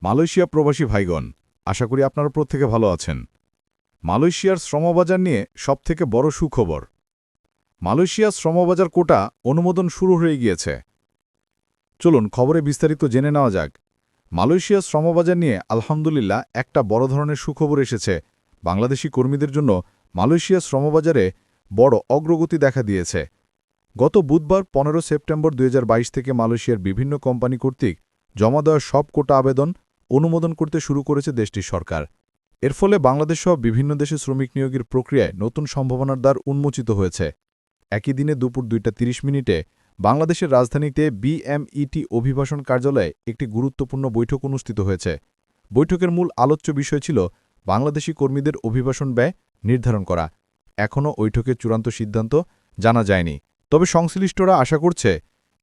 Malaysia প্রবাসী ভাইগণ, আশা করি আপনারা প্রত্যেকে ভালো আছেন। মালয়েশিয়ার শ্রমবাজার নিয়ে সবথেকে বড় সুখবর। মালয়েশিয়ার শ্রমবাজার কোটা অনুমোদন শুরু হয়ে গিয়েছে। চলুন খবরে বিস্তারিত জেনে নেওয়া যাক। মালয়েশিয়ার শ্রমবাজার নিয়ে আলহামদুলিল্লাহ একটা বড় ধরনের সুখবর এসেছে। বাংলাদেশি কর্মীদের জন্য মালয়েশিয়ার শ্রমবাজারে বড় অগ্রগতি দেখা দিয়েছে। গত বুধবার ১৫ সেপ্টেম্বর ২০২২ থেকে মালয়েশিয়ার বিভিন্ন কোম্পানি কর্তৃক জমা দেওয়া সব কোটা আবেদন অনুমোদন করতে শুরু করেছে দেশটির সরকার। এর ফলে বাংলাদেশসহ বিভিন্ন দেশে শ্রমিক নিয়োগের প্রক্রিয়ায় নতুন সম্ভাবনার দ্বার উন্মোচিত হয়েছে। একই দিনে দুপুর ২টা ৩০ মিনিটে বাংলাদেশের রাজধানীতে বিএমইটি অভিবাসন কার্যালয়ে একটি গুরুত্বপূর্ণ বৈঠক অনুষ্ঠিত হয়েছে। বৈঠকের মূল আলোচ্য বিষয় ছিল বাংলাদেশি কর্মীদের অভিবাসন ব্যয় নির্ধারণ করা। এখনও বৈঠকের চূড়ান্ত সিদ্ধান্ত জানা যায়নি, তবে সংশ্লিষ্টরা আশা করছে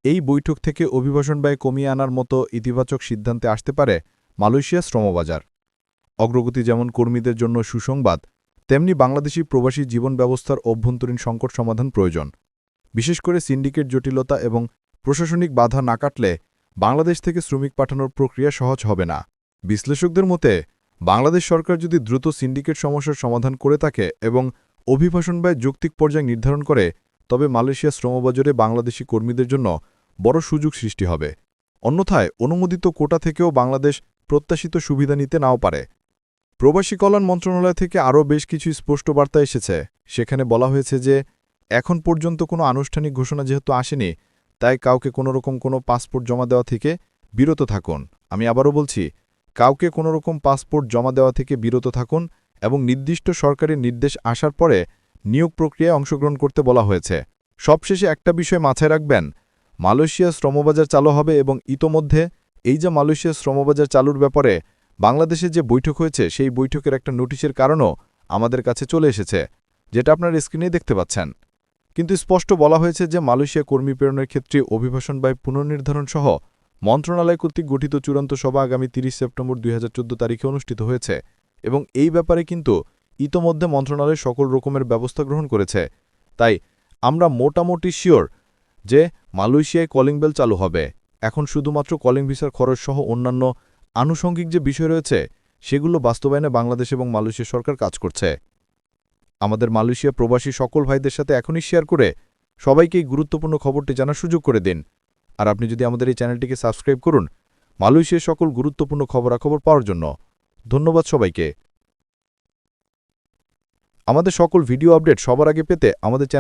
এই বৈঠক থেকে অভিবাসন ব্যয় কমিয়ে আনার মতো ইতিবাচক সিদ্ধান্তে আসতে পারে মালয়েশিয়া শ্রমবাজার। অগ্রগতি যেমন কর্মীদের জন্য সুসংবাদ, তেমনি বাংলাদেশি প্রবাসী জীবন ব্যবস্থার অভ্যন্তরীণ সংকট সমাধান প্রয়োজন। বিশেষ করে সিন্ডিকেট জটিলতা এবং প্রশাসনিক বাধা না কাটলে বাংলাদেশ থেকে শ্রমিক পাঠানোর প্রক্রিয়া সহজ হবে না। বিশ্লেষকদের মতে বাংলাদেশ সরকার যদি দ্রুত সিন্ডিকেট সমস্যার সমাধান করে থাকে এবং অভিবাসন ব্যয় যৌক্তিক পর্যায় নির্ধারণ করে, তবে মালয়েশিয়া শ্রমবাজারে বাংলাদেশি কর্মীদের জন্য বড় সুযোগ সৃষ্টি হবে। অন্যথায় অনুমোদিত কোটা থেকেও বাংলাদেশ প্রত্যাশিত সুবিধা নিতে নাও পারে। প্রবাসী কল্যাণ মন্ত্রণালয় থেকে আরও বেশ কিছু স্পষ্ট বার্তা এসেছে। সেখানে বলা হয়েছে যে এখন পর্যন্ত কোনো আনুষ্ঠানিক ঘোষণা যেহেতু আসেনি, তাই কাউকে কোনোরকম কোনো পাসপোর্ট জমা দেওয়া থেকে বিরত থাকুন। আমি আবারও বলছি, কাউকে কোনোরকম পাসপোর্ট জমা দেওয়া থেকে বিরত থাকুন এবং নির্দিষ্ট সরকারি নির্দেশ আসার পরে নিয়োগ প্রক্রিয়ায় অংশগ্রহণ করতে বলা হয়েছে। সবশেষে একটা বিষয় মাথায় রাখবেন, মালয়েশিয়া শ্রমবাজার চালু হবে এবং ইতোমধ্যে এই যে মালয়েশিয়া শ্রমবাজার চালুর ব্যাপারে বাংলাদেশে যে বৈঠক হয়েছে, সেই বৈঠকের একটা নোটিশের কারণও আমাদের কাছে চলে এসেছে, যেটা আপনার স্ক্রিনে দেখতে পাচ্ছেন। কিন্তু স্পষ্ট বলা হয়েছে যে মালয়েশিয়া কর্মী প্রেরণের ক্ষেত্রে অভিবাসন ব্যয় পুনর্নির্ধারণ সহ মন্ত্রণালয় কর্তৃক গঠিত চূড়ান্ত সভা আগামী ৩০ সেপ্টেম্বর ২০১৪ তারিখে অনুষ্ঠিত হয়েছে এবং এই ব্যাপারে কিন্তু ইতোমধ্যে মন্ত্রণালয় সকল রকমের ব্যবস্থা গ্রহণ করেছে। তাই আমরা মোটামুটি শিওর যে মালয়েশিয়ায় কলিং বেল চালু হবে। এখন শুধুমাত্র কলিং ভিসার খরচ সহ অন্যান্য আনুষঙ্গিক যে বিষয় রয়েছে, সেগুলো বাস্তবায়নে বাংলাদেশ এবং মালয়েশিয়া সরকার কাজ করছে। আমাদের মালয়েশিয়া প্রবাসী সকল ভাইদের সাথে এখনই শেয়ার করে সবাইকে এই গুরুত্বপূর্ণ খবরটি জানার সুযোগ করে দিন। আর আপনি যদি আমাদের এই চ্যানেলটিকে সাবস্ক্রাইব করুন মালয়েশিয়ার সকল গুরুত্বপূর্ণ খবরাখবর পাওয়ার জন্য। ধন্যবাদ সবাইকে। আমাদের সকল ভিডিও আপডেট সবার আগে পেতে আমাদের চ্যানেল